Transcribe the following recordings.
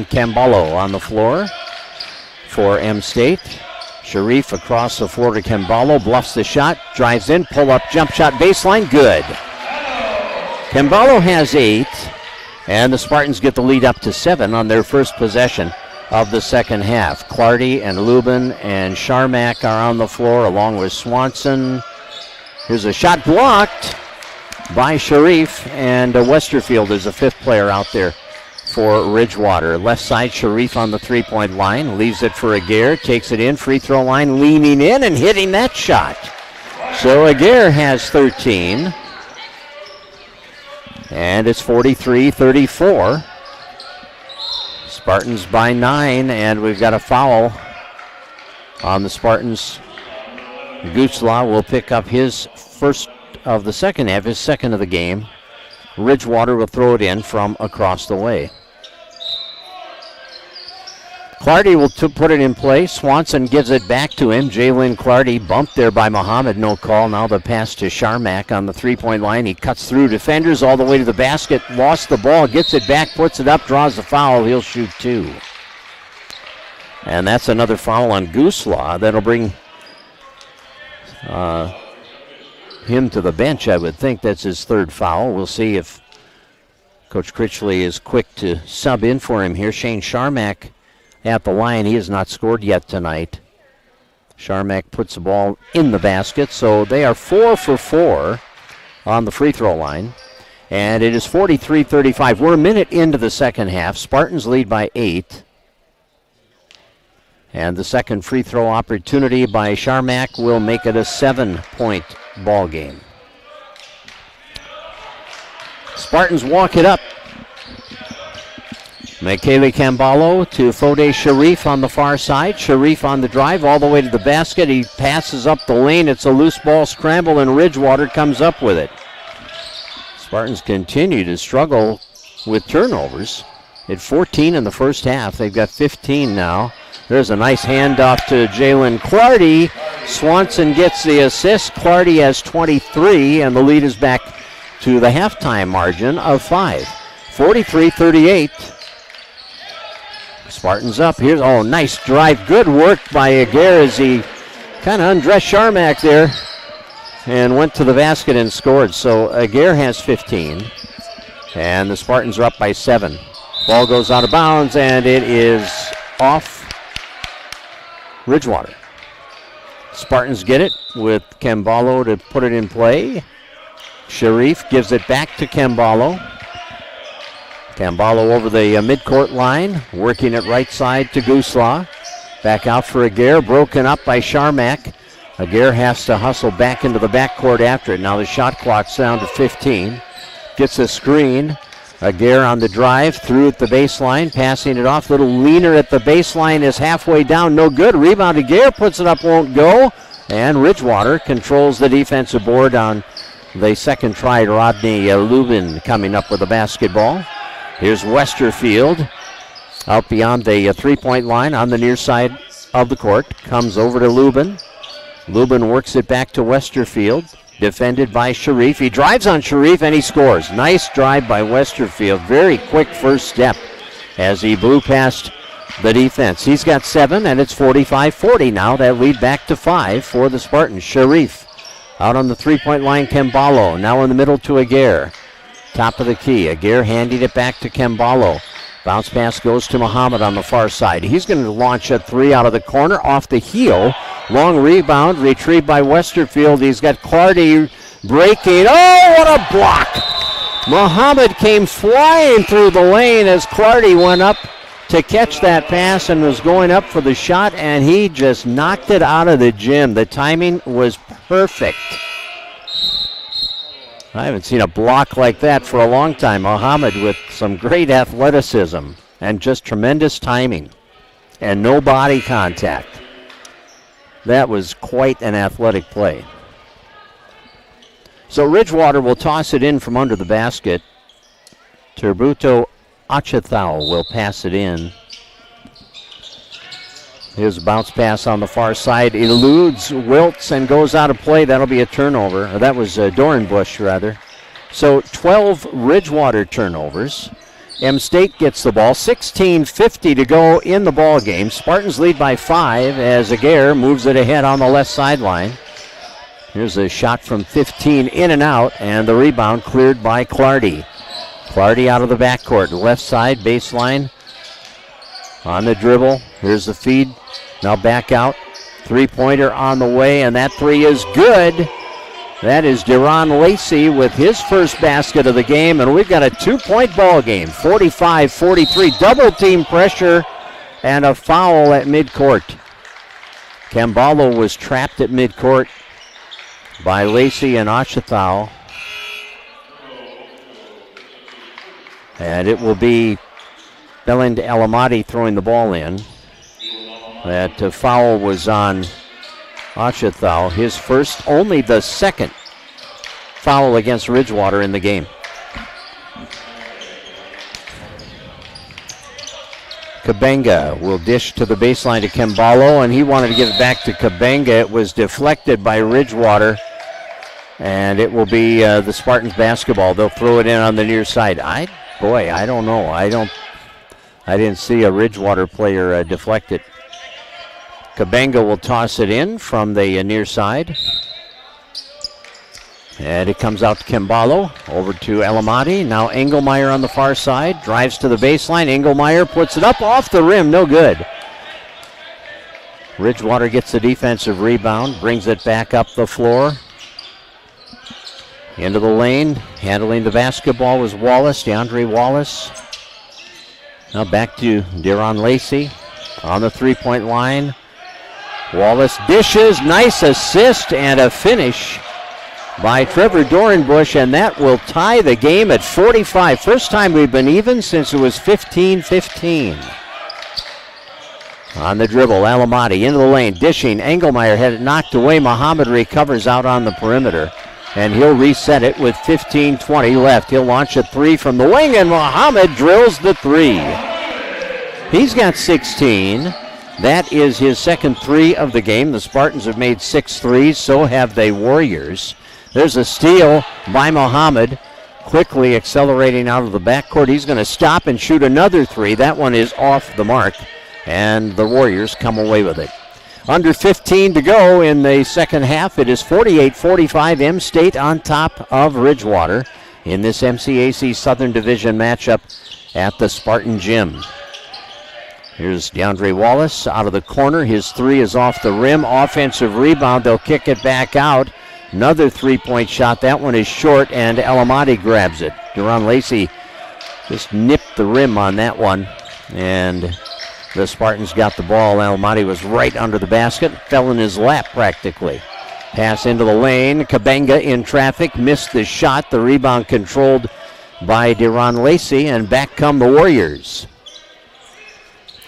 Camballo on the floor for M State. Sharif across the floor to Camballo, bluffs the shot, drives in, pull up, jump shot, baseline, good. Camballo has 8, and the Spartans get the lead up to 7 on their first possession of the second half. Clardy and Lubin and Sharmak are on the floor along with Swanson. Here's a shot blocked by Sharif, and Westerfield is the 5th player out there for Ridgewater. Left side, Sharif on the three-point line, leaves it for Aguirre, takes it in, free throw line, leaning in and hitting that shot. So Aguirre has 13, and it's 43-34. Spartans by 9, and we've got a foul on the Spartans. Gutzlaw will pick up his first of the second half, his second of the game. Ridgewater will throw it in from across the way. Clardy will put it in play. Swanson gives it back to him. Jalen Clardy bumped there by Muhammad, no call. Now the pass to Sharmak on the three-point line. He cuts through defenders all the way to the basket, lost the ball, gets it back, puts it up, draws the foul. He'll shoot 2. And that's another foul on Gutzlaw. That'll bring him to the bench, I would think. That's his 3rd foul. We'll see if Coach Critchley is quick to sub in for him here. Shane Sharmak at the line. He has not scored yet tonight. Sharmak puts the ball in the basket, so they are 4 for 4 on the free throw line. And it is 43-35. We're a minute into the second half. Spartans lead by 8. And the second free throw opportunity by Sharmak will make it a 7-point ball game. Spartans walk it up. Michele Camballo to Fode Sharif on the far side. Sharif on the drive all the way to the basket. He passes up the lane. It's a loose ball scramble, and Ridgewater comes up with it. Spartans continue to struggle with turnovers. At 14 in the first half, they've got 15 now. There's a nice handoff to Jalen Clardy. Swanson gets the assist. Clardy has 23, and the lead is back to the halftime margin of 5. 43-38. Spartans up. Here's, nice drive. Good work by Aguirre as he kind of undressed Sharmak there and went to the basket and scored. So Aguirre has 15, and the Spartans are up by 7. Ball goes out of bounds, and it is off Ridgewater. Spartans get it with Camballo to put it in play. Sharif gives it back to Camballo. Camballo over the midcourt line, working it right side to Gutzlaw. Back out for Aguirre, broken up by Sharmak. Aguirre has to hustle back into the backcourt after it. Now the shot clock's down to 15. Gets a screen. Aguirre on the drive, through at the baseline, passing it off. Little leaner at the baseline is halfway down, no good. Rebound, Aguirre puts it up, won't go. And Ridgewater controls the defensive board on the second try. Rodney Lubin coming up with the basketball. Here's Westerfield out beyond the three-point line on the near side of the court. Comes over to Lubin. Lubin works it back to Westerfield. Defended by Sharif. He drives on Sharif and he scores. Nice drive by Westerfield. Very quick first step as he blew past the defense. He's got 7, and it's 45-40 now. That lead back to 5 for the Spartans. Sharif out on the three-point line. Camballo now in the middle to Aguirre. Top of the key. Aguirre handing it back to Camballo. Bounce pass goes to Muhammad on the far side. He's going to launch a 3 out of the corner off the heel. Long rebound retrieved by Westerfield. He's got Clardy breaking. Oh, what a block! Muhammad came flying through the lane as Clardy went up to catch that pass and was going up for the shot, and he just knocked it out of the gym. The timing was perfect. I haven't seen a block like that for a long time. Muhammad with some great athleticism and just tremendous timing and no body contact. That was quite an athletic play. So Ridgewater will toss it in from under the basket. Turbuto Achethau will pass it in. Here's a bounce pass on the far side. Eludes Wiltz and goes out of play. That'll be a turnover. Or that was Dorenbush, rather. So 12 Ridgewater turnovers. M State gets the ball. 16:50 to go in the ball game. Spartans lead by 5 as Aguirre moves it ahead on the left sideline. Here's a shot from 15 in and out, and the rebound cleared by Clardy. Clardy out of the backcourt, left side baseline on the dribble. Here's the feed. Now back out. Three-pointer on the way, and that three is good. That is Deron Lacey with his first basket of the game, and we've got a 2-point ball game. 45-43, double team pressure and a foul at midcourt. Camballo was trapped at midcourt by Lacey and Achithau. And it will be Belind Alamati throwing the ball in. That foul was on Achithau, his first, only the second foul against Ridgewater in the game. Kabenga will dish to the baseline to Camballo, and he wanted to give it back to Kabenga. It was deflected by Ridgewater, and it will be the Spartans basketball. They'll throw it in on the near side. I don't know. I didn't see a Ridgewater player deflect it. Kabenga will toss it in from the near side. And it comes out to Camballo, over to Alamati. Now Engelmeyer on the far side, drives to the baseline. Engelmeyer puts it up off the rim, no good. Ridgewater gets the defensive rebound, brings it back up the floor. Into the lane, handling the basketball was Wallace, DeAndre Wallace. Now back to Deron Lacey on the three-point line. Wallace dishes, nice assist and a finish by Trevor Dorenbush, and that will tie the game at 45. First time we've been even since it was 15-15. On the dribble, Alamati into the lane, dishing. Engelmeyer had it knocked away. Muhammad recovers out on the perimeter, and he'll reset it with 15:20 left. He'll launch a three from the wing, and Muhammad drills the three. He's got 16. That is his second three of the game. The Spartans have made 6 threes, so have the Warriors. There's a steal by Muhammad, quickly accelerating out of the backcourt. He's going to stop and shoot another three. That one is off the mark, and the Warriors come away with it. Under 15 to go in the second half. It is 48-45, M State on top of Ridgewater in this MCAC Southern Division matchup at the Spartan Gym. Here's DeAndre Wallace out of the corner. His three is off the rim. Offensive rebound. They'll kick it back out. Another three-point shot. That one is short, and Alamati grabs it. Deron Lacey just nipped the rim on that one, and the Spartans got the ball. Alamati was right under the basket. Fell in his lap practically. Pass into the lane. Kabenga in traffic. Missed the shot. The rebound controlled by Deron Lacey, and back come the Warriors.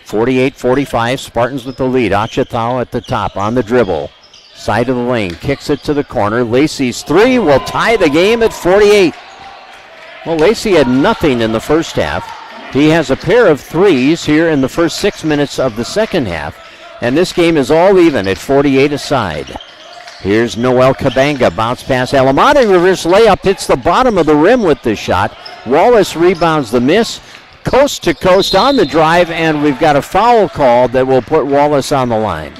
48-45, Spartans with the lead. Achithau at the top on the dribble. Side of the lane, kicks it to the corner. Lacey's three will tie the game at 48. Well, Lacey had nothing in the first half. He has a pair of threes here in the first 6 minutes of the second half, and this game is all even at 48 aside. Here's Noel Kabenga, bounce pass. Alamati, reverse layup, hits the bottom of the rim with the shot. Wallace rebounds the miss. Coast to coast on the drive, and we've got a foul called that will put Wallace on the line.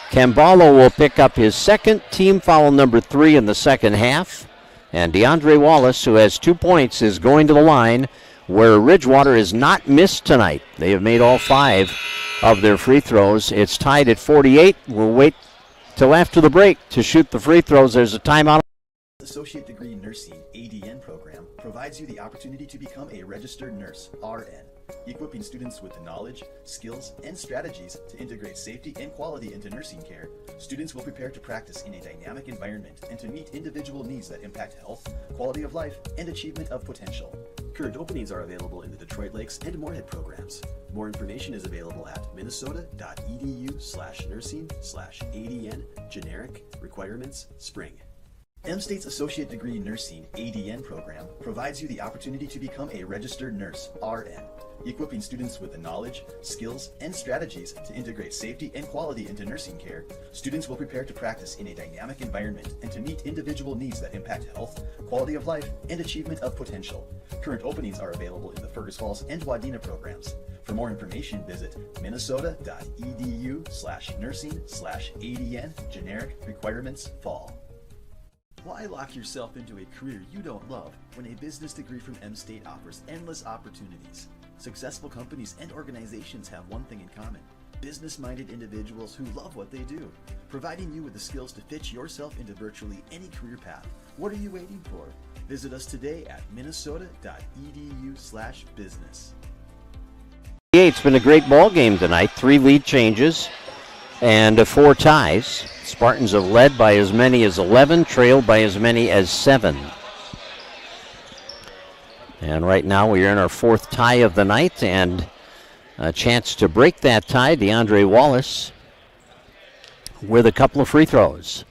Camballo will pick up his second, team foul number 3 in the second half. And DeAndre Wallace, who has 2 points, is going to the line where Ridgewater is not missed tonight. They have made all 5 of their free throws. It's tied at 48. We'll wait till after the break to shoot the free throws. There's a timeout. Associate Degree Nursing ADN program provides you the opportunity to become a registered nurse, RN, equipping students with the knowledge, skills, and strategies to integrate safety and quality into nursing care. Students will prepare to practice in a dynamic environment and to meet individual needs that impact health, quality of life, and achievement of potential. Current openings are available in the Detroit Lakes and Moorhead programs. More information is available at minnesota.edu/nursing/ADN generic requirements spring. M State's Associate Degree Nursing ADN program provides you the opportunity to become a registered nurse RN, equipping students with the knowledge, skills, and strategies to integrate safety and quality into nursing care. Students will prepare to practice in a dynamic environment and to meet individual needs that impact health, quality of life, and achievement of potential. Current openings are available in the Fergus Falls and Wadena programs. For more information, visit minnesota.edu/nursing/ADN generic requirements fall. Why lock yourself into a career you don't love when a business degree from M State offers endless opportunities? Successful companies and organizations have one thing in common: business-minded individuals who love what they do, providing you with the skills to fit yourself into virtually any career path. What are you waiting for? Visit us today at minnesota.edu/business. It's been a great ball game tonight. 3 lead changes and 4 ties. Spartans have led by as many as 11, trailed by as many as 7. And right now we are in our 4th tie of the night, and a chance to break that tie, DeAndre Wallace with a couple of free throws.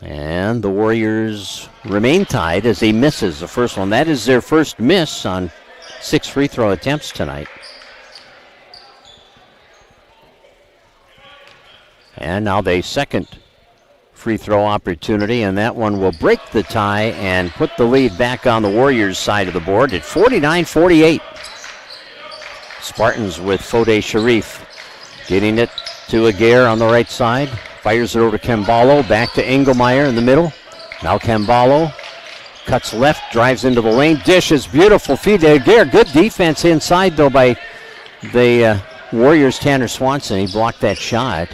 And the Warriors remain tied as he misses the first one. That is their first miss on 6 free throw attempts tonight. And now the second free throw opportunity, and that one will break the tie and put the lead back on the Warriors' side of the board at 49-48. Spartans with Fode Sharif getting it to Aguirre on the right side. Fires it over to Camballo, back to Engelmeyer in the middle. Now Camballo cuts left, drives into the lane, dishes, beautiful feed to Aguirre. Good defense inside, though, by the Warriors' Tanner Swanson. He blocked that shot.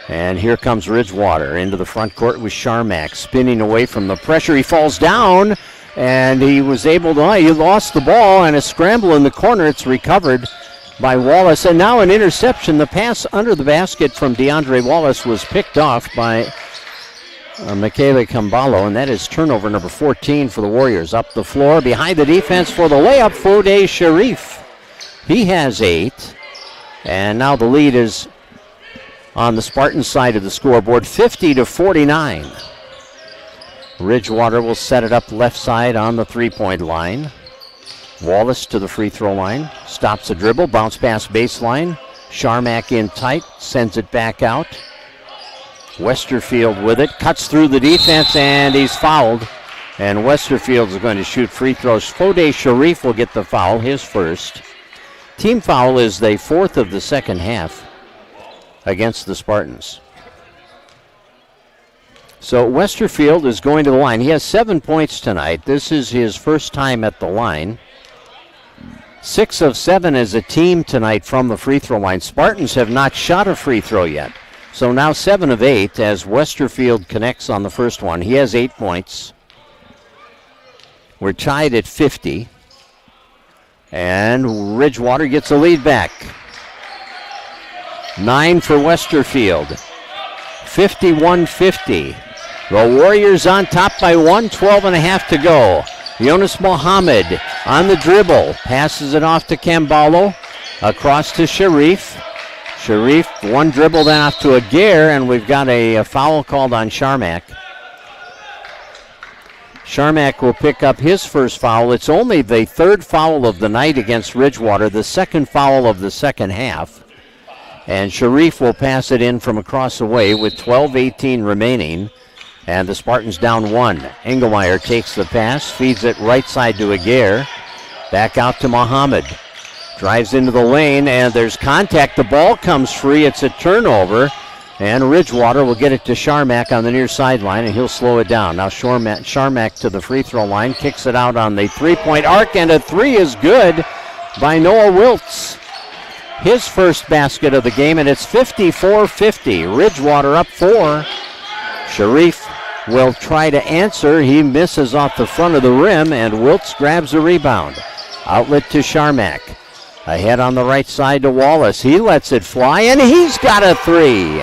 And here comes Ridgewater into the front court with Sharmak, spinning away from the pressure. He falls down, and he was able to, he lost the ball, and a scramble in the corner. It's recovered by Wallace, and now an interception. The pass under the basket from DeAndre Wallace was picked off by Michele Camballo, and that is turnover number 14 for the Warriors. Up the floor, behind the defense for the layup, Fode Sharif. He has 8, and now the lead is on the Spartan side of the scoreboard, 50-49. Ridgewater will set it up left side on the three-point line. Wallace to the free throw line, stops the dribble, bounce pass baseline. Sharmak in tight, sends it back out. Westerfield with it, cuts through the defense, and he's fouled. And Westerfield is going to shoot free throws. Fode Sharif will get the foul, his first. Team foul is the 4th of the second half against the Spartans. So Westerfield is going to the line. He has 7 points tonight. This is his first time at the line. 6 of 7 as a team tonight from the free throw line. Spartans have not shot a free throw yet. So now 7 of 8 as Westerfield connects on the first one. He has 8 points. We're tied at 50. And Ridgewater gets a lead back. 9 for Westerfield. 51-50. The Warriors on top by 1, 12.5 to go. Jonas Mohammed on the dribble. Passes it off to Camballo. Across to Sharif. Sharif, one dribble then off to Aguirre, and we've got a foul called on Sharmak. Sharmak will pick up his first foul. It's only the 3rd foul of the night against Ridgewater, the 2nd foul of the second half. And Sharif will pass it in from across the way with 12:18 remaining. And the Spartans down 1. Engelmeyer takes the pass, feeds it right side to Aguirre. Back out to Mohammed. Drives into the lane, and there's contact. The ball comes free. It's a turnover. And Ridgewater will get it to Sharmak on the near sideline, and he'll slow it down. Now Sharmak to the free throw line, kicks it out on the three-point arc, and a 3 is good by Noah Wiltz. His first basket of the game, and it's 54-50. Ridgewater up 4. Sharif will try to answer. He misses off the front of the rim, and Wiltz grabs the rebound. Outlet to Sharmak. Ahead on the right side to Wallace. He lets it fly, and he's got a 3.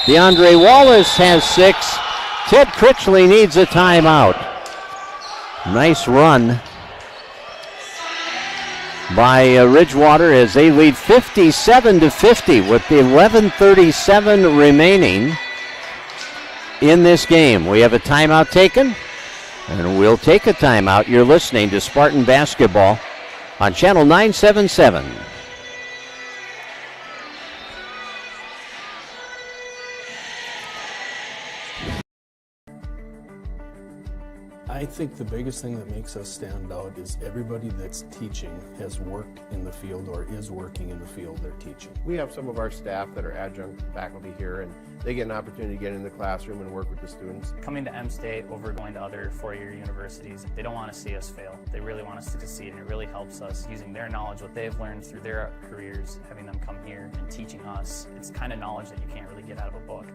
DeAndre Wallace has 6. Ted Critchley needs a timeout. Nice run by Ridgewater as they lead 57-50 with 11:37 remaining. in this game. We have a timeout taken, and we'll take a timeout. You're listening to Spartan Basketball on Channel 977. I think the biggest thing that makes us stand out is everybody that's teaching has worked in the field or is working in the field they're teaching. We have some of our staff that are adjunct faculty here, and they get an opportunity to get in the classroom and work with the students. Coming to M State over going to other four-year universities, they don't want to see us fail. They really want us to succeed, and it really helps us using their knowledge, what they've learned through their careers, having them come here and teaching us. It's kind of knowledge that you can't really get out of a book.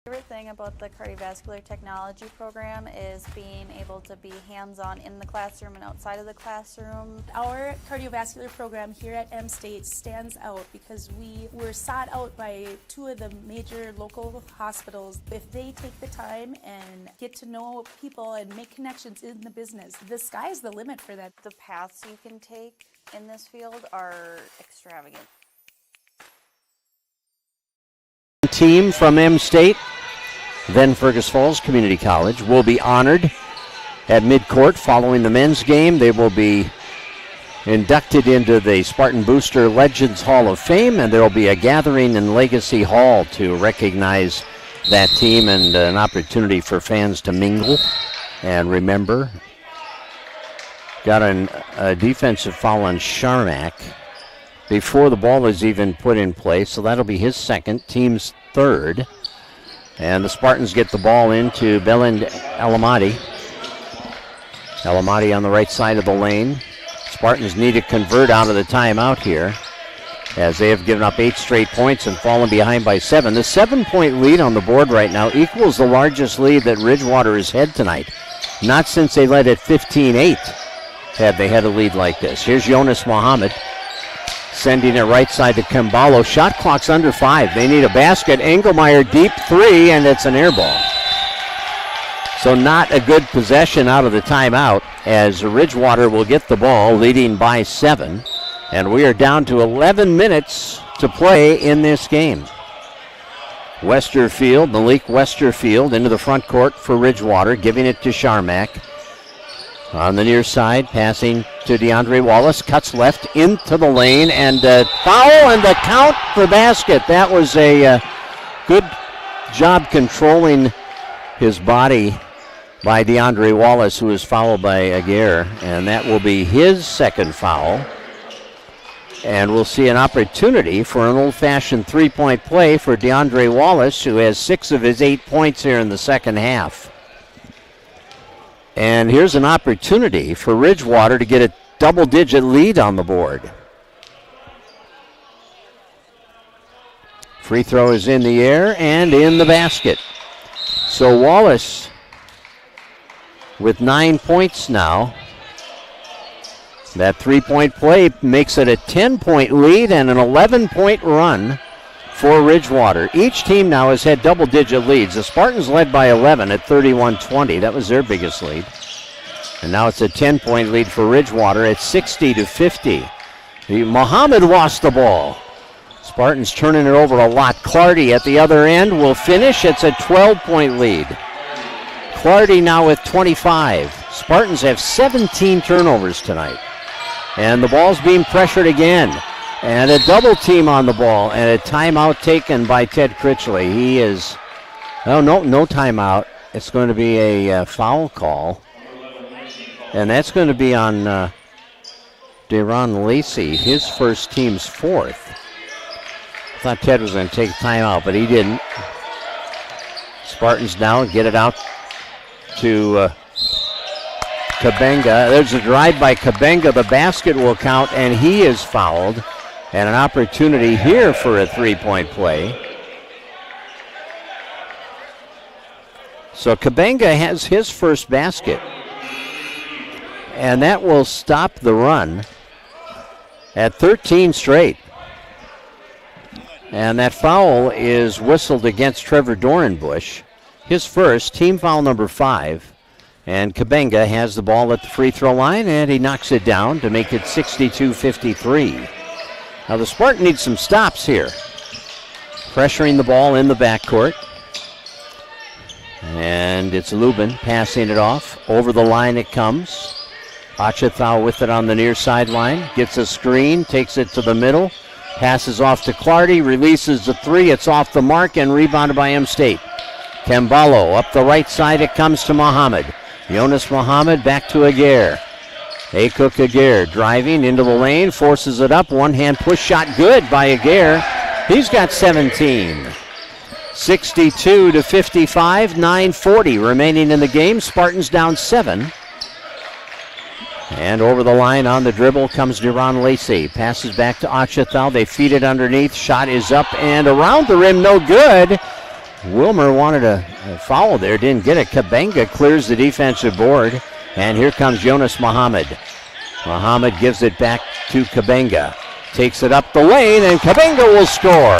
Favorite thing about the cardiovascular technology program is being able to be hands-on in the classroom and outside of the classroom. Our cardiovascular program here at M State stands out because we were sought out by two of the major local hospitals. If they take the time and get to know people and make connections in the business, the sky's the limit for that. The paths you can take in this field are extravagant. Team from M State, then Fergus Falls Community College, will be honored at midcourt following the men's game. They will be inducted into the Spartan Booster Legends Hall of Fame, and there will be a gathering in Legacy Hall to recognize that team and an opportunity for fans to mingle and remember. Got a defensive foul on Sharmak before the ball is even put in play, so that'll be his second, team's third. And the Spartans get the ball into Belen Alamati. Alamati on the right side of the lane. Spartans need to convert out of the timeout here, as they have given up 8 straight points and fallen behind by 7. The 7-point lead on the board right now equals the largest lead that Ridgewater has had tonight. Not since they led at 15-8 have they had a lead like this. Here's Jonas Mohammed, sending it right side to Kambalo. Shot clock's under 5. They need a basket. Engelmeyer deep 3, and it's an air ball. So not a good possession out of the timeout, as Ridgewater will get the ball, leading by 7. And we are down to 11 minutes to play in this game. Westerfield, Malik Westerfield, into the front court for Ridgewater, giving it to Sharmak. On the near side, passing to DeAndre Wallace, cuts left into the lane, and foul, and the count for basket. That was a good job controlling his body by DeAndre Wallace, who is fouled by Aguirre, and that will be his second foul. And we'll see an opportunity for an old-fashioned three-point play for DeAndre Wallace, who has 6 of his 8 points here in the second half. And here's an opportunity for Ridgewater to get a double-digit lead on the board. Free throw is in the air and in the basket. So Wallace with 9 points now. That three-point play makes it a 10-point lead and an 11-point run for Ridgewater. Each team now has had double-digit leads. The Spartans led by 11 at 31-20. That was their biggest lead. And now it's a 10-point lead for Ridgewater at 60-50. Muhammad lost the ball. Spartans turning it over a lot. Clardy at the other end will finish. It's a 12-point lead. Clardy now with 25. Spartans have 17 turnovers tonight. And the ball's being pressured again. And a double team on the ball, and a timeout taken by Ted Critchley. He is, oh, no timeout. It's going to be a foul call. And that's going to be on Deron Lacey, his first, team's 4th. I thought Ted was going to take a timeout, but he didn't. Spartans now get it out to Kabenga. There's a drive by Kabenga. The basket will count, and he is fouled. And an opportunity here for a three-point play. So Kabenga has his first basket. And that will stop the run at 13 straight. And that foul is whistled against Trevor Dorenbush. His first, team foul number 5. And Kabenga has the ball at the free throw line, and he knocks it down to make it 62-53. Now the Spartan needs some stops here. Pressuring the ball in the backcourt. And it's Lubin passing it off. Over the line it comes. Achithau with it on the near sideline. Gets a screen, takes it to the middle. Passes off to Clardy, releases the three. It's off the mark and rebounded by M State. Kambalo up the right side, it comes to Muhammad. Jonas Muhammad back to Aguirre. Akuk Aguirre driving into the lane, forces it up. One-hand push shot good by Aguirre. He's got 17. 62-55, 9:40 remaining in the game. Spartans down 7. And over the line on the dribble comes Duran Lacey. Passes back to Achithau. They feed it underneath. Shot is up and around the rim, no good. Wilmer wanted a foul there, didn't get it. Kabenga clears the defensive board. And here comes Jonas Muhammad. Muhammad gives it back to Kabenga. Takes it up the lane, and Kabenga will score.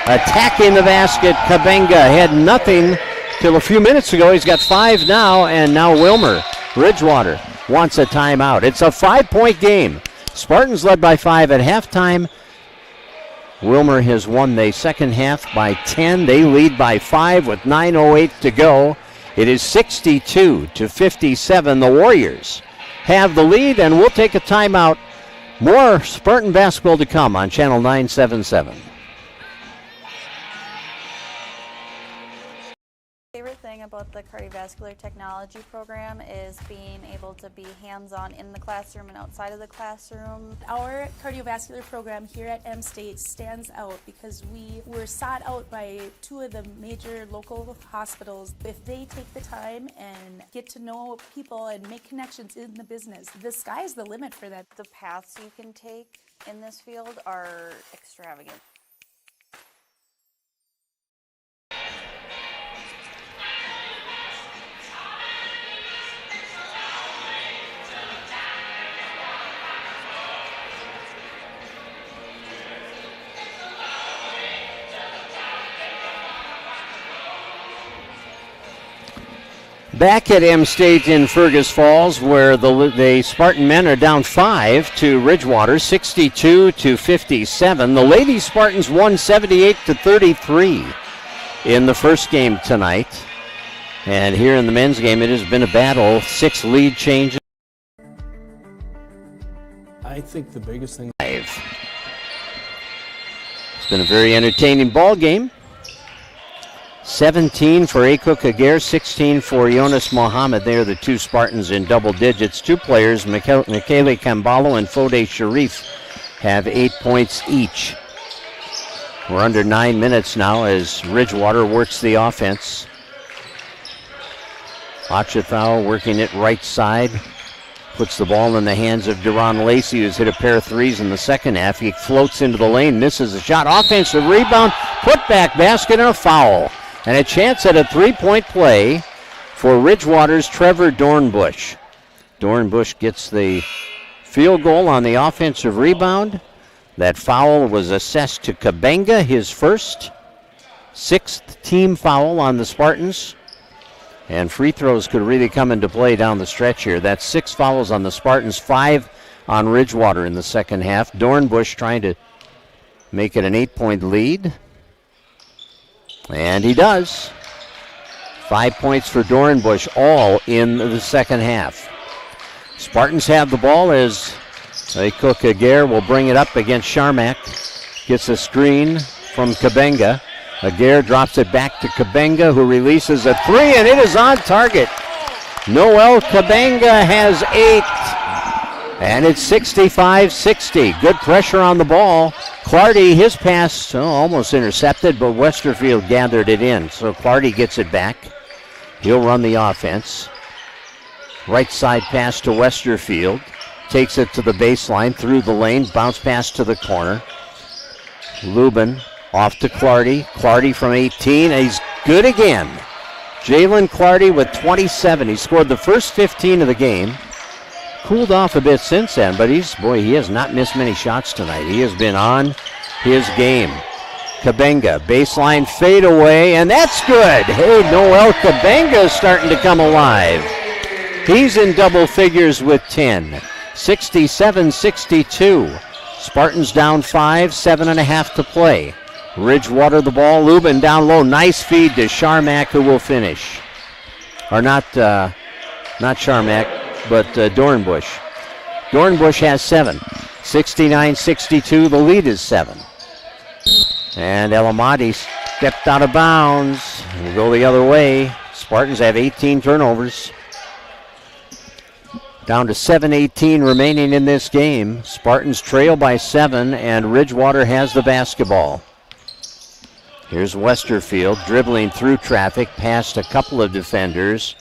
Attacking the basket, Kabenga had nothing till a few minutes ago. He's got 5 now, and now Wilmer, Ridgewater, wants a timeout. It's a 5-point game. Spartans led by 5 at halftime. Wilmer has won the second half by 10. They lead by 5 with 9:08 to go. It is 62-57. The Warriors have the lead, and we'll take a timeout. More Spartan basketball to come on Channel 977. Favorite thing about the cardiovascular technology program is being able to be hands-on in the classroom and outside of the classroom. Our cardiovascular program here at M State stands out because we were sought out by 2 of the major local hospitals. If they take the time and get to know people and make connections in the business, the sky's the limit for that. The paths you can take in this field are extravagant. Back at M State in Fergus Falls, where the Spartan men are down 5 to Ridgewater, 62-57. The Lady Spartans won 78-33 in the first game tonight. And here in the men's game, it has been a battle. 6 lead changes. I think the biggest thing. It's been a very entertaining ball game. 17 for Akuk Aguirre, 16 for Jonas Mohammed. They are the 2 Spartans in double digits. 2 players, Michele Kambalo and Fode Sharif, have 8 points each. We're under 9 minutes now as Ridgewater works the offense. Achithau working it right side. Puts the ball in the hands of Duran Lacey, who's hit a pair of threes in the second half. He floats into the lane, misses a shot. Offensive rebound, put-back basket, and a foul. And a chance at a 3-point play for Ridgewater's Trevor Dornbush. Dornbush gets the field goal on the offensive rebound. That foul was assessed to Kabenga, his first. 6th team foul on the Spartans. And free throws could really come into play down the stretch here. That's 6 fouls on the Spartans, 5 on Ridgewater in the second half. Dornbush trying to make it an 8-point lead. And he does. 5 points for Dornbush, all in the second half. Spartans have the ball as Akuk Aguirre will bring it up against Sharmak. Gets a screen from Kabenga. Aguirre drops it back to Kabenga, who releases a 3, and it is on target. Noel Kabenga has 8. And it's 65-60. Good pressure on the ball. Clardy, his pass almost intercepted, but Westerfield gathered it in. So Clardy gets it back. He'll run the offense. Right side pass to Westerfield. Takes it to the baseline, through the lane, bounce pass to the corner. Lubin off to Clardy. Clardy from 18. He's good again. Jalen Clardy with 27. He scored the first 15 of the game. Cooled off a bit since then, but he has not missed many shots tonight. He has been on his game. Kabenga, baseline fade away, and that's good. Hey, Noel Kabenga is starting to come alive. He's in double figures with 10. 67-62. Spartans down 5, 7.5 to play. Ridgewater the ball. Lubin down low. Nice feed to Sharmak, who will finish. Or not Sharmak, but Dornbush. Dornbush has 7. 69-62. The lead is 7. And Elamati stepped out of bounds. We'll go the other way. Spartans have 18 turnovers. Down to 7:18 remaining in this game. Spartans trail by 7, and Ridgewater has the basketball. Here's Westerfield dribbling through traffic past a couple of defenders.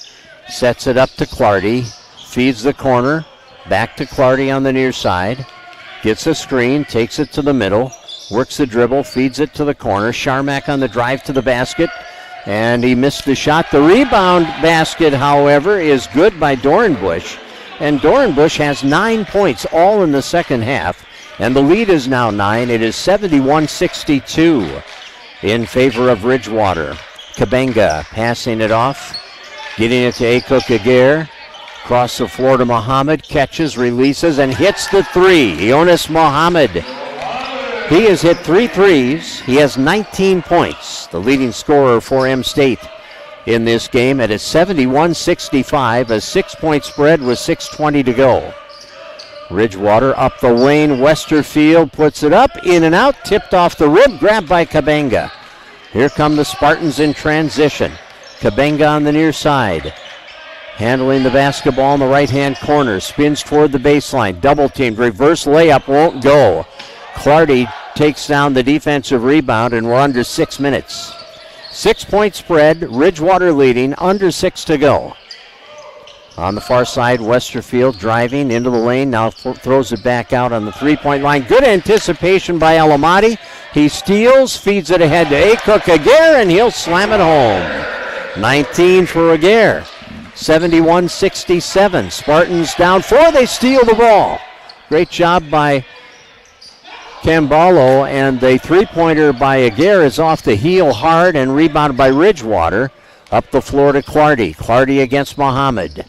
Sets it up to Clardy. Feeds the corner. Back to Clardy on the near side. Gets a screen. Takes it to the middle. Works the dribble. Feeds it to the corner. Sharmak on the drive to the basket. And he missed the shot. The rebound basket, however, is good by Dornbush. And Dornbush has 9 points, all in the second half. And the lead is now 9. It is 71-62 in favor of Ridgewater. Kabenga passing it off. Getting it to Akuk Aguirre. Across the floor to Muhammad. Catches, releases, and hits the 3. Jonas Muhammad. He has hit 3 threes. He has 19 points. The leading scorer for M State in this game. It is 71-65, a 6-point spread with 6:20 to go. Ridgewater up the lane. Westerfield puts it up, in and out, tipped off the rim, grabbed by Kabenga. Here come the Spartans in transition. Kabenga on the near side. Handling the basketball in the right-hand corner. Spins toward the baseline. Double teamed. Reverse layup won't go. Clardy takes down the defensive rebound, and we're under 6 minutes. 6-point spread, Ridgewater leading, under 6 to go. On the far side, Westerfield driving into the lane, now throws it back out on the three-point line. Good anticipation by Elamati. He steals, feeds it ahead to Akuk Aguirre, and he'll slam it home. 19 for Aguirre. 71-67. Spartans down 4. They steal the ball. Great job by Camballo, and the three-pointer by Aguirre is off the heel hard and rebounded by Ridgewater. Up the floor to Clardy. Clardy against Muhammad.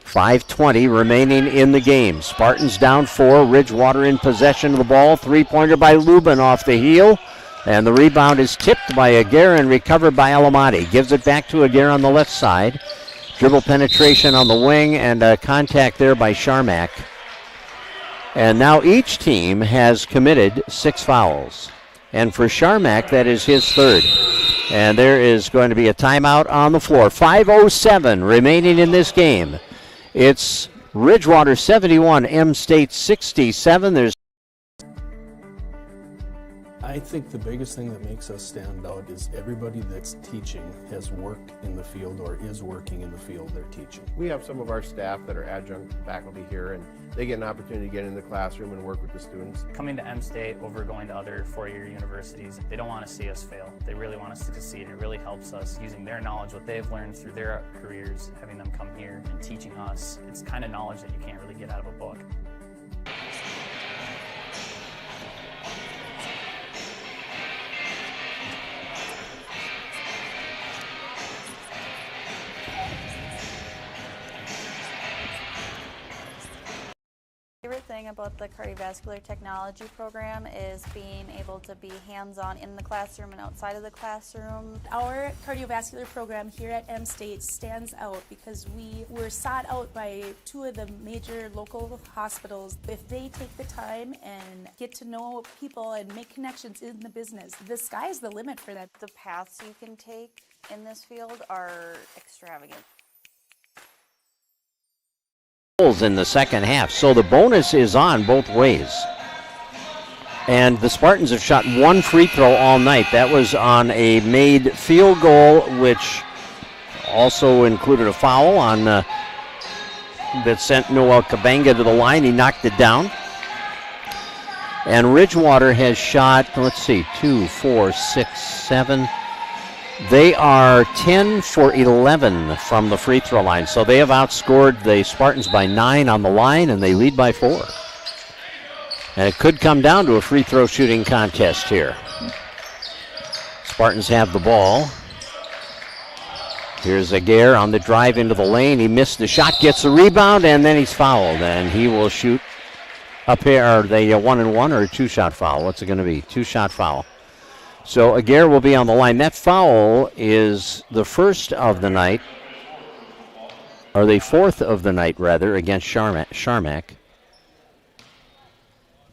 5:20 remaining in the game. Spartans down 4. Ridgewater in possession of the ball. Three-pointer by Lubin off the heel. And the rebound is tipped by Aguirre and recovered by Elamati. Gives it back to Aguirre on the left side. Dribble penetration on the wing, and contact there by Sharmak. And now each team has committed 6 fouls. And for Sharmak, that is his 3rd. And there is going to be a timeout on the floor. 5:07 remaining in this game. It's Ridgewater 71, M State 67. I think the biggest thing that makes us stand out is everybody that's teaching has worked in the field or is working in the field they're teaching. We have some of our staff that are adjunct faculty here, and they get an opportunity to get in the classroom and work with the students. Coming to M State over going to other four-year universities, they don't want to see us fail. They really want us to succeed, and it really helps us using their knowledge, what they've learned through their careers, having them come here and teaching us. It's kind of knowledge that you can't really get out of a book. Favorite thing about the cardiovascular technology program is being able to be hands-on in the classroom and outside of the classroom. Our cardiovascular program here at M State stands out because we were sought out by 2 of the major local hospitals. If they take the time and get to know people and make connections in the business, the sky's the limit for that. The paths you can take in this field are extravagant. In the second half, so the bonus is on both ways. And the Spartans have shot 1 free throw all night. That was on a made field goal, which also included a foul on that sent Noel Kabenga to the line. He knocked it down. And Ridgewater has shot, let's see, 2, 4, 6, 7. They are 10 for 11 from the free throw line. So they have outscored the Spartans by 9 on the line, and they lead by 4. And it could come down to a free throw shooting contest here. Spartans have the ball. Here's Aguirre on the drive into the lane. He missed the shot, gets the rebound, and then he's fouled. And he will shoot up here. Are they a 1-and-1 or a 2-shot foul? What's it going to be? 2-shot foul. So Aguirre will be on the line. That foul is the first of the night, or the fourth of the night, rather, against Sharmack.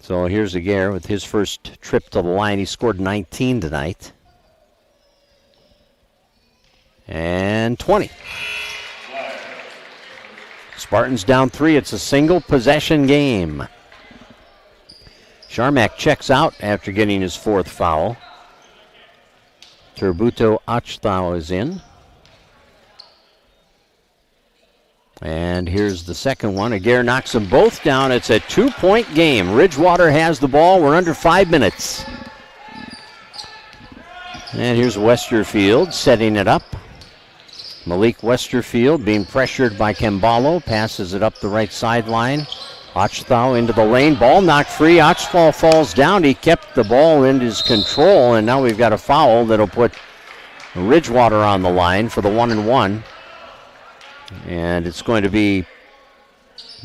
So here's Aguirre with his first trip to the line. He scored 19 tonight. And 20. Spartans down 3. It's a single possession game. Sharmack checks out after getting his fourth foul. Turbuto Achthau is in. And here's the second one. Aguirre knocks them both down. It's a 2-point game. Ridgewater has the ball. We're under 5 minutes. And here's Westerfield setting it up. Malik Westerfield being pressured by Kembalo. Passes it up the right sideline. Achthau into the lane. Ball knocked free. Achthau falls down. He kept the ball in his control. And now we've got a foul that'll put Ridgewater on the line for the 1-and-1. And it's going to be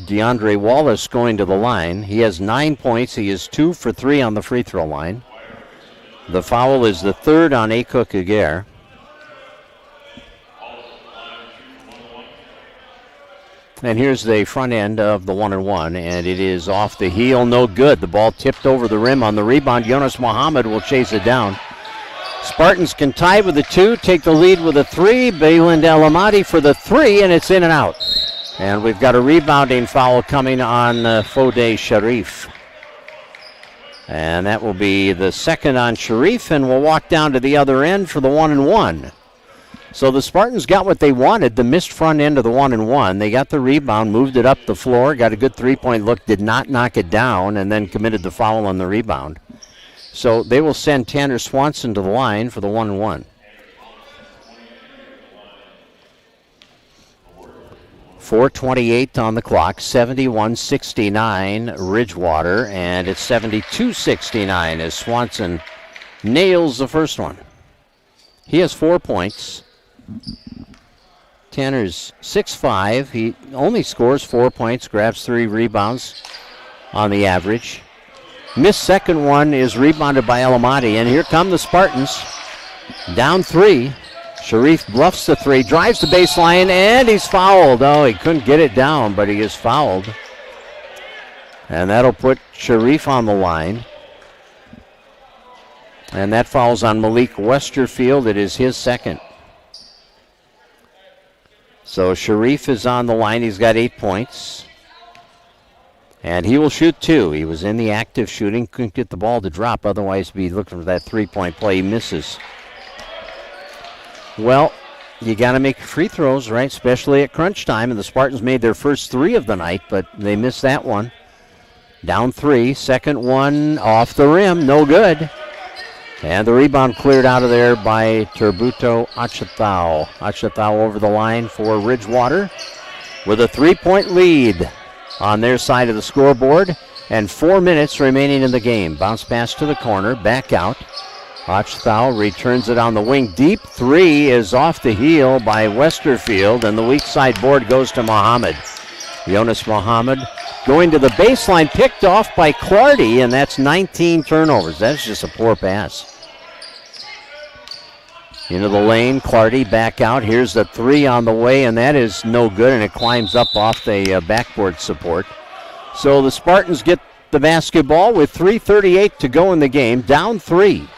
DeAndre Wallace going to the line. He has 9 points. He is 2 for 3 on the free throw line. The foul is the third on Akuk Aguirre. And here's the front end of the 1-and-1, and it is off the heel, no good. The ball tipped over the rim on the rebound. Jonas Mohammed will chase it down. Spartans can tie with the 2, take the lead with a 3. Bayland Alamati for the 3, and it's in and out. And we've got a rebounding foul coming on Fode Sharif. And that will be the second on Sharif, and we'll walk down to the other end for the 1-and-1. So the Spartans got what they wanted, the missed front end of the 1-and-1. They got the rebound, moved it up the floor, got a good three-point look, did not knock it down, and then committed the foul on the rebound. So they will send Tanner Swanson to the line for the 1-and-1. 4:28 on the clock, 71-69 Ridgewater, and it's 72-69 as Swanson nails the first one. He has 4 points. Tanner's 6'5". He only scores 4 points, grabs 3 rebounds on the average. Missed second one is rebounded by Alamati, and here come the Spartans. Down 3. Sharif bluffs the 3, drives the baseline, and he's fouled. Oh, he couldn't get it down, but he is fouled. And that'll put Sharif on the line. And that foul's on Malik Westerfield. It is his second. So Sharif is on the line. He's got 8 points. And he will shoot 2. He was in the active shooting. Couldn't get the ball to drop. Otherwise, he'd be looking for that 3-point play. He misses. Well, you got to make free throws, right? Especially at crunch time. And the Spartans made their first 3 of the night, but they missed that one. Down 3. Second one off the rim. No good. And the rebound cleared out of there by Turbuto Achthau. Achthau over the line for Ridgewater with a 3-point lead on their side of the scoreboard. And 4 minutes remaining in the game. Bounce pass to the corner, back out. Achthau returns it on the wing deep. 3 is off the heel by Westerfield, and the weak side board goes to Mohammed. Jonas Mohammed going to the baseline, picked off by Clardy, and that's 19 turnovers. That's just a poor pass. Into the lane, Clardy back out. Here's the 3 on the way, and that is no good, and it climbs up off the backboard support. So the Spartans get the basketball with 3:38 to go in the game, down 3.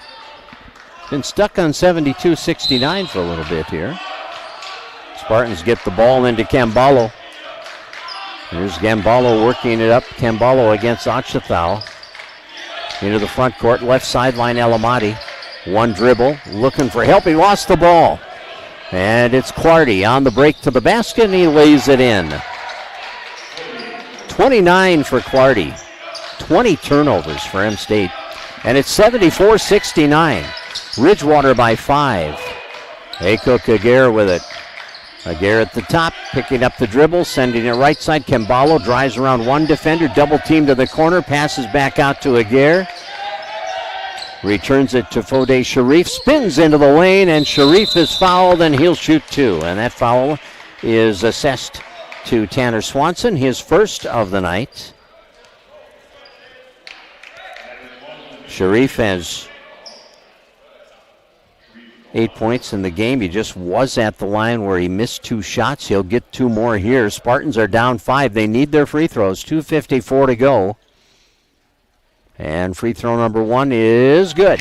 Been stuck on 72-69 for a little bit here. Spartans get the ball into Kembalo. Here's Kembalo working it up. Kembalo against Achthau. Into the front court, left sideline Alamati. One dribble, looking for help. He lost the ball. And it's Clardy on the break to the basket, and he lays it in. 29 for Clardy. 20 turnovers for M State. And it's 74-69. Ridgewater by 5. Akuk Aguirre with it. Aguirre at the top, picking up the dribble, sending it right side. Kembalo drives around one defender, double team to the corner, passes back out to Aguirre. Returns it to Fode Sharif, spins into the lane, and Sharif is fouled, and he'll shoot two. And that foul is assessed to Tanner Swanson, his first of the night. Sharif has 8 points in the game. He just was at the line where he missed two shots. He'll get two more here. Spartans are down 5. They need their free throws. 2:54 to go. And free throw number 1 is good.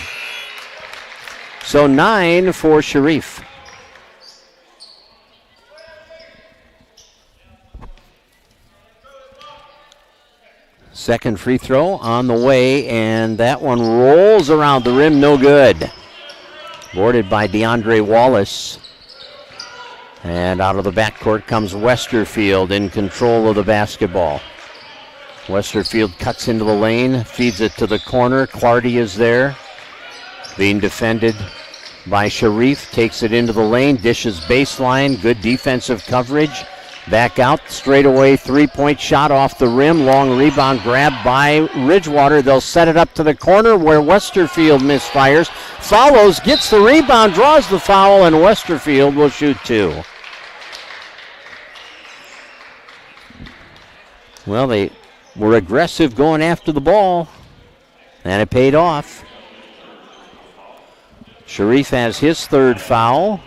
So 9 for Sharif. Second free throw on the way, and that one rolls around the rim, no good. Boarded by DeAndre Wallace. And out of the backcourt comes Westerfield in control of the basketball. Westerfield cuts into the lane, feeds it to the corner. Clardy is there, being defended by Sharif. Takes it into the lane, dishes baseline, good defensive coverage. Back out, straight away, three-point shot off the rim. Long rebound grab by Ridgewater. They'll set it up to the corner where Westerfield misfires. Follows, gets the rebound, draws the foul, and Westerfield will shoot two. Well, they were aggressive going after the ball, and it paid off. Sharif has his third foul.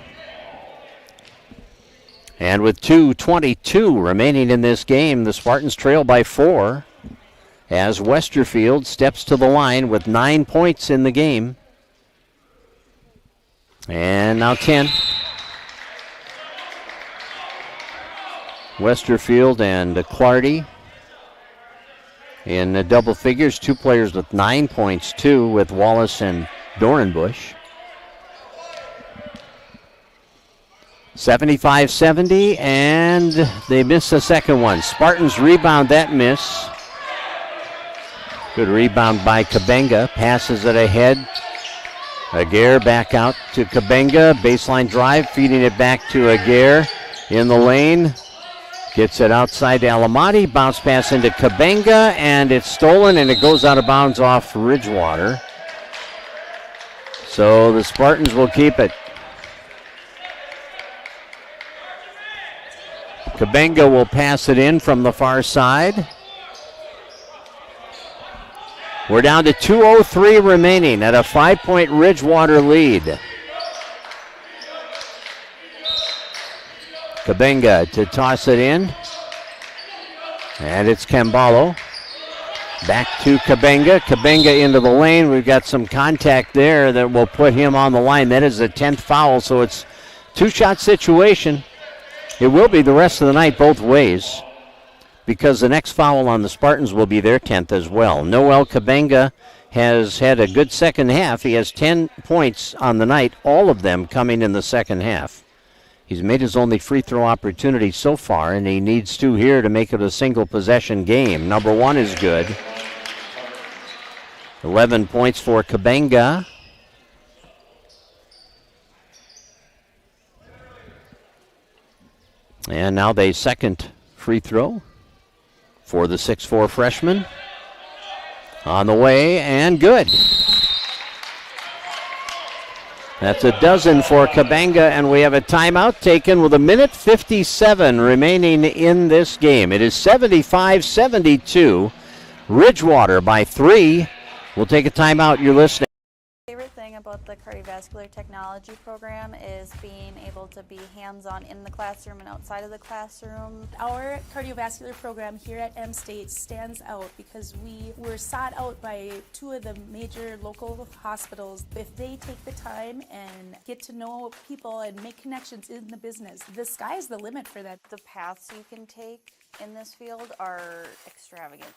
And with 2:22 remaining in this game, the Spartans trail by 4 as Westerfield steps to the line with 9 points in the game. And now 10. Westerfield and Clardy in the double figures. Two players with 9 points, too, with Wallace and Dorenbush. 75-70, and they miss the second one. Spartans rebound that miss. Good rebound by Kabenga. Passes it ahead. Aguirre back out to Kabenga. Baseline drive, feeding it back to Aguirre in the lane. Gets it outside to Alamati. Bounce pass into Kabenga, and it's stolen, and it goes out of bounds off Ridgewater. So the Spartans will keep it. Kabenga will pass it in from the far side. We're down to 2:03 remaining at a 5-point Ridgewater lead. Kabenga to toss it in. And it's Camballo. Back to Kabenga. Kabenga into the lane. We've got some contact there that will put him on the line. That is the 10th foul, so it's two-shot situation. It will be the rest of the night both ways, because the next foul on the Spartans will be their 10th as well. Noel Kabenga has had a good second half. He has 10 points on the night, all of them coming in the second half. He's made his only free throw opportunity so far, and he needs two here to make it a single possession game. Number 1 is good. 11 points for Kabenga. And now the second free throw for the 6'4" freshman. On the way, and good. That's a dozen for Kabenga, and we have a timeout taken with 1:57 remaining in this game. It is 75-72. Ridgewater by 3. We'll take a timeout. You're listening. Favorite thing about the cardiovascular technology program is being able to be hands-on in the classroom and outside of the classroom. Our cardiovascular program here at M State stands out because we were sought out by two of the major local hospitals. If they take the time and get to know people and make connections in the business, the sky's the limit for that. The paths you can take in this field are extravagant.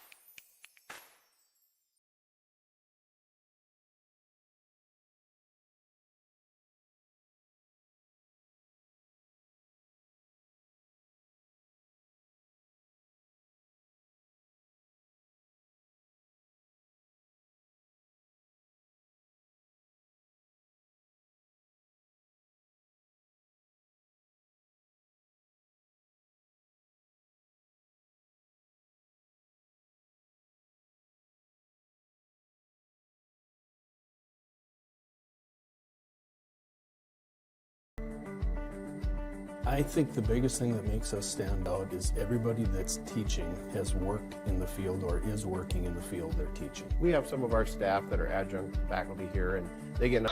I think the biggest thing that makes us stand out is everybody that's teaching has worked in the field or is working in the field they're teaching. We have some of our staff that are adjunct faculty here, and they get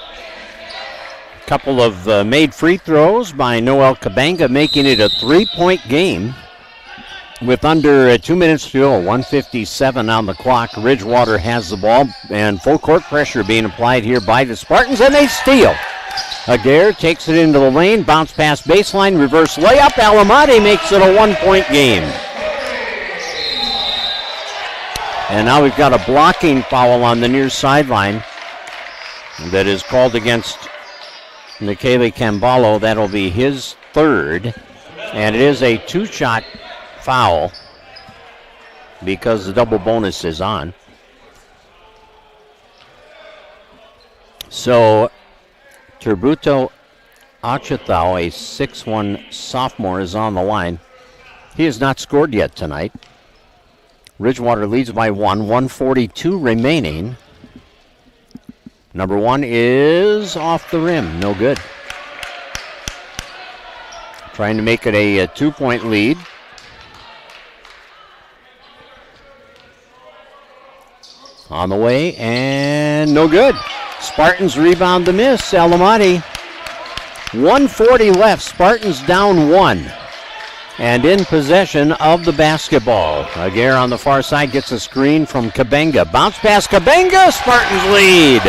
Couple of made free throws by Noel Kabanga, making it a 3-point game with under 2 minutes to go. 1:57 on the clock. Ridgewater has the ball, and full court pressure being applied here by the Spartans, and they steal. Aguirre takes it into the lane, bounce pass baseline, reverse layup. Alamati makes it a 1-point game. And now we've got a blocking foul on the near sideline that is called against Michele Camballo. That'll be his third, and it is a 2-shot foul because the double bonus is on. So Turbuto Achithau, a 6'1 sophomore, is on the line. He has not scored yet tonight. Ridgewater leads by 1:42 remaining. Number one is off the rim, no good. Trying to make it a 2-point lead. On the way, and no good. Spartans rebound the miss. Alamati. 1:40 left. Spartans down 1. And in possession of the basketball. Aguirre on the far side gets a screen from Kabanga. Bounce pass Kabanga. Spartans lead.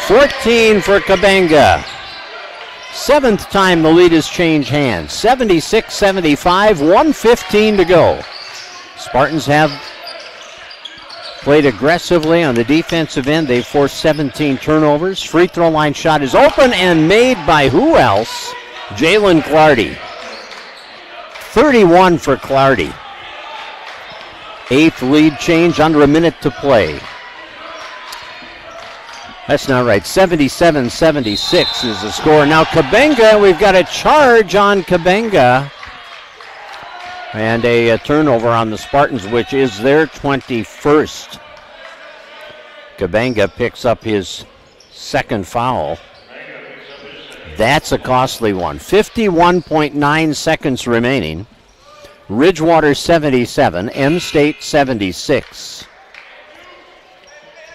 14 for Kabanga. 7th time the lead has changed hands. 76-75, 1:15 to go. Spartans have played aggressively on the defensive end. They've forced 17 turnovers. Free throw line shot is open and made by who else? Jalen Clardy. 31 for Clardy. 8th lead change, under a minute to play. That's not right. 77-76 is the score. Now Kabanga, we've got a charge on Kabanga. And a turnover on the Spartans, which is their 21st. Kabanga picks up his second foul. That's a costly one. 51.9 seconds remaining. Ridgewater 77, M State 76.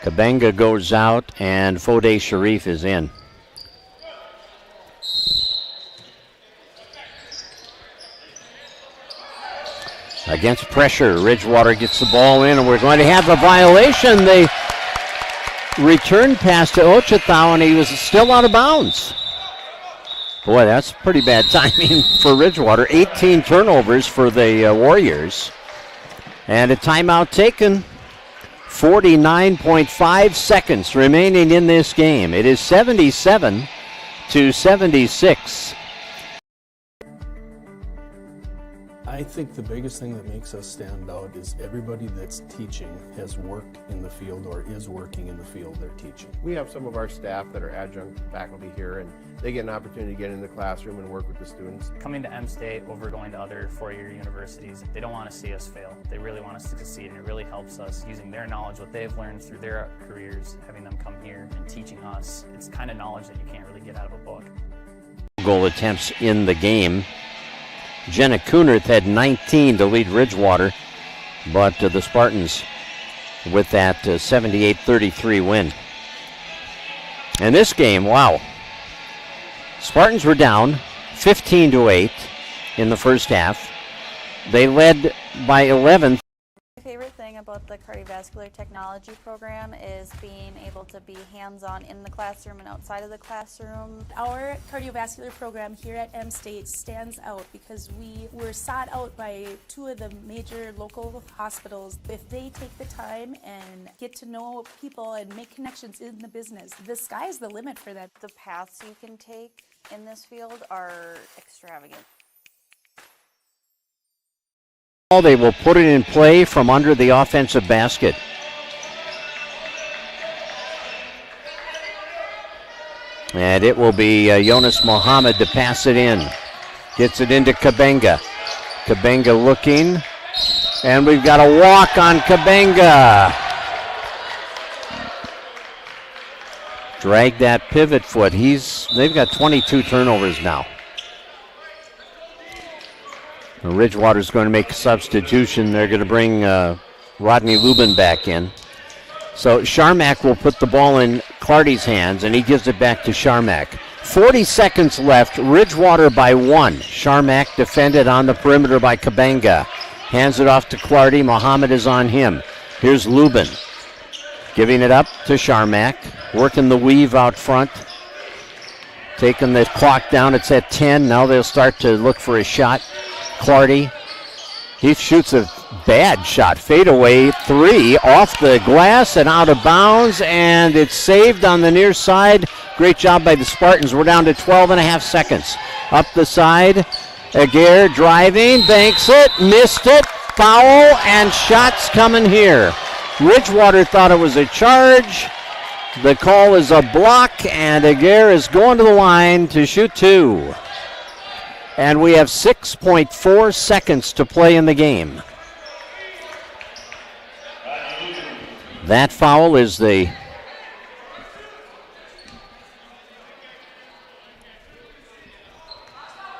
Kabanga goes out and Fode Sharif is in. Against pressure, Ridgewater gets the ball in, and we're going to have a violation. They returned pass to Ochithau, and he was still out of bounds. Boy, that's pretty bad timing for Ridgewater. 18 turnovers for the Warriors. And a timeout taken. 49.5 seconds remaining in this game. It is 77-76. I think the biggest thing that makes us stand out is everybody that's teaching has worked in the field or is working in the field they're teaching. We have some of our staff that are adjunct faculty here, and they get an opportunity to get in the classroom and work with the students. Coming to M State over going to other four-year universities, they don't want to see us fail. They really want us to succeed, and it really helps us using their knowledge, what they've learned through their careers, having them come here and teaching us. It's kind of knowledge that you can't really get out of a book. Goal attempts in the game. Jenna Kunerth had 19 to lead Ridgewater, but the Spartans with that 78-33 win. And this game, wow. Spartans were down 15-8 in the first half. They led by 11. My favorite thing about the cardiovascular technology program is being able to be hands-on in the classroom and outside of the classroom. Our cardiovascular program here at M State stands out because we were sought out by two of the major local hospitals. If they take the time and get to know people and make connections in the business, the sky's the limit for that. The paths you can take in this field are extravagant. They will put it in play from under the offensive basket. And it will be Jonas Mohammed to pass it in. Gets it into Kabanga. Kabanga looking. And we've got a walk on Kabanga. Drag that pivot foot. He's they've got 22 turnovers now. Ridgewater's going to make a substitution. They're going to bring Rodney Lubin back in. So Sharmack will put the ball in Clardy's hands, and he gives it back to Sharmack. 40 seconds left, Ridgewater by 1. Sharmack defended on the perimeter by Kabanga. Hands it off to Clardy. Muhammad is on him. Here's Lubin. Giving it up to Sharmack. Working the weave out front. Taking the clock down. It's at 10. Now they'll start to look for a shot. Clardy. He shoots a bad shot. Fadeaway 3 off the glass and out of bounds. And it's saved on the near side. Great job by the Spartans. We're down to 12 and a half seconds. Up the side. Aguirre driving. Banks it. Missed it. Foul. And shots coming here. Ridgewater thought it was a charge. The call is a block, and Aguirre is going to the line to shoot 2. And we have 6.4 seconds to play in the game. That foul is the...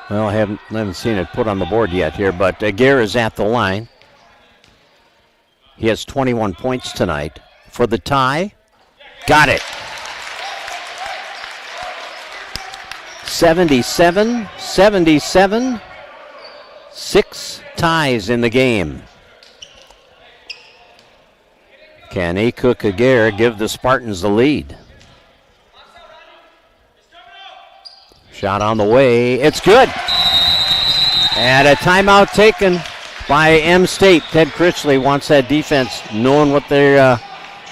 Well, I haven't seen it put on the board yet here, but Aguirre is at the line. He has 21 points tonight. For the tie, got it. 77-77. 6 ties in the game. Can Akuk Aguirre give the Spartans the lead? Shot on the way. It's good. And a timeout taken by M State. Ted Critchley wants that defense knowing what they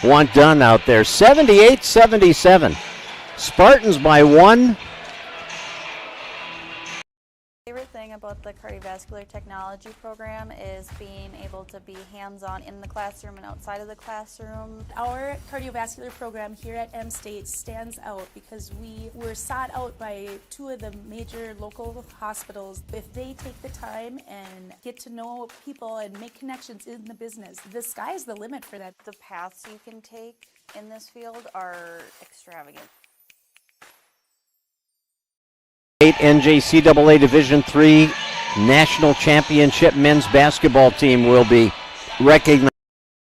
want done out there. 78-77. Spartans by 1. Favorite thing about the cardiovascular technology program is being able to be hands-on in the classroom and outside of the classroom. Our cardiovascular program here at M State stands out because we were sought out by 2 of the major local hospitals. If they take the time and get to know people and make connections in the business, the sky's the limit for that. The paths you can take in this field are extravagant. NJCAA Division III National Championship men's basketball team will be recognized.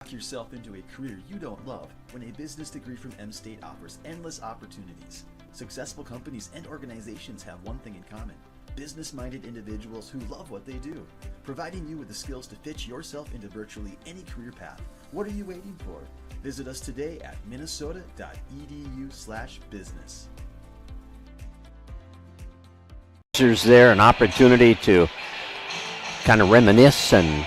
Lock yourself into a career you don't love when a business degree from M State offers endless opportunities. Successful companies and organizations have one thing in common: business-minded individuals who love what they do, providing you with the skills to fit yourself into virtually any career path. What are you waiting for? Visit us today at minnesota.edu/business. There's there an opportunity to kind of reminisce and...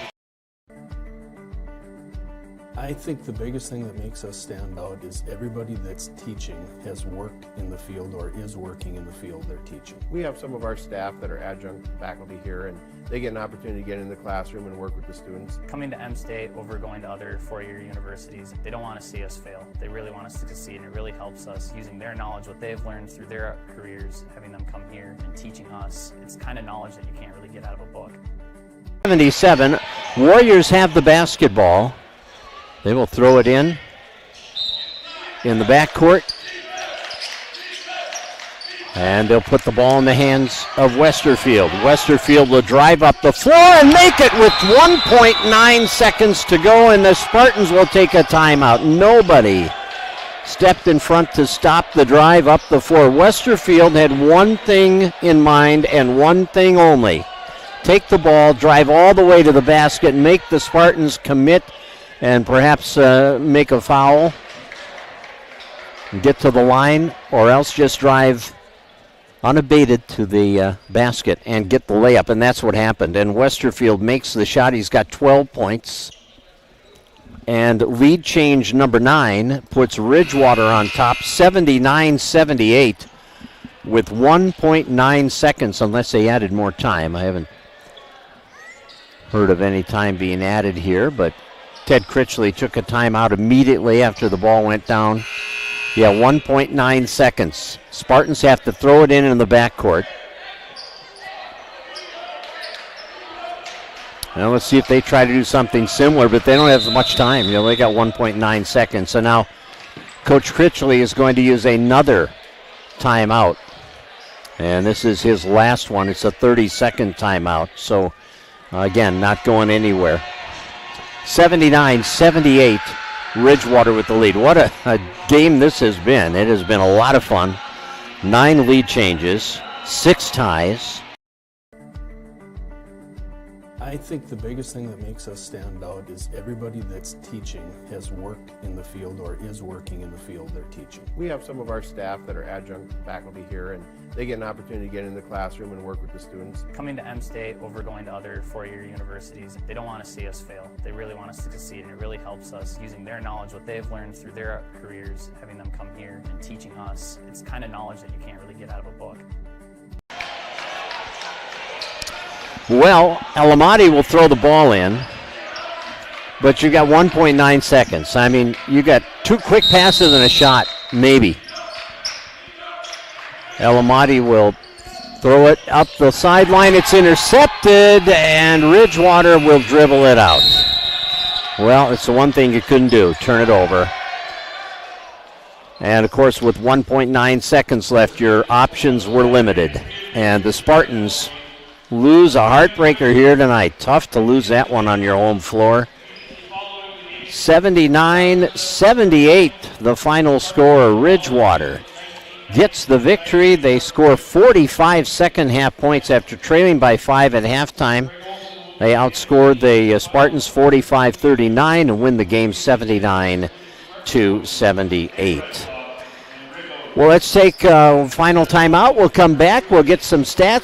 I think the biggest thing that makes us stand out is everybody that's teaching has worked in the field or is working in the field they're teaching. We have some of our staff that are adjunct faculty here, and they get an opportunity to get in the classroom and work with the students. Coming to M State over going to other four-year universities, they don't want to see us fail. They really want us to succeed, and it really helps us using their knowledge, what they've learned through their careers, having them come here and teaching us. It's kind of knowledge that you can't really get out of a book. 77, Warriors have the basketball. They will throw it in the backcourt. And they'll put the ball in the hands of Westerfield. Westerfield will drive up the floor and make it with 1.9 seconds to go, and the Spartans will take a timeout. Nobody stepped in front to stop the drive up the floor. Westerfield had one thing in mind and one thing only: take the ball, drive all the way to the basket, and make the Spartans commit and perhaps make a foul, get to the line, or else just drive unabated to the basket and get the layup, and that's what happened. And Westerfield makes the shot. He's got 12 points. And lead change number 9 puts Ridgewater on top, 79-78, with 1.9 seconds, unless they added more time. I haven't heard of any time being added here, but Ted Critchley took a timeout immediately after the ball went down. Yeah, 1.9 seconds. Spartans have to throw it in the backcourt. Now let's see if they try to do something similar, but they don't have as much time. You know, they got 1.9 seconds. So now Coach Critchley is going to use another timeout. And this is his last one. It's a 30-second timeout. So, again, not going anywhere. 79-78, Ridgewater with the lead. What a game this has been. It has been a lot of fun. 9 lead changes, 6 ties. I think the biggest thing that makes us stand out is everybody that's teaching has worked in the field or is working in the field they're teaching. We have some of our staff that are adjunct faculty here, and they get an opportunity to get in the classroom and work with the students. Coming to M State over going to other four-year universities, they don't want to see us fail. They really want us to succeed, and it really helps us using their knowledge, what they've learned through their careers, having them come here and teaching us. It's kind of knowledge that you can't really get out of a book. Well, Elamati will throw the ball in, but you got 1.9 seconds. I mean, you got 2 quick passes and a shot, maybe. Elamati will throw it up the sideline. It's intercepted, and Ridgewater will dribble it out. Well, it's the one thing you couldn't do, turn it over. And, of course, with 1.9 seconds left, your options were limited. And the Spartans lose a heartbreaker here tonight. Tough to lose that one on your home floor. 79-78, the final score. Ridgewater gets the victory. They score 45 second-half points after trailing by 5 at halftime. They outscored the Spartans 45-39 and win the game 79-78. Well, let's take a final timeout. We'll come back. We'll get some stats.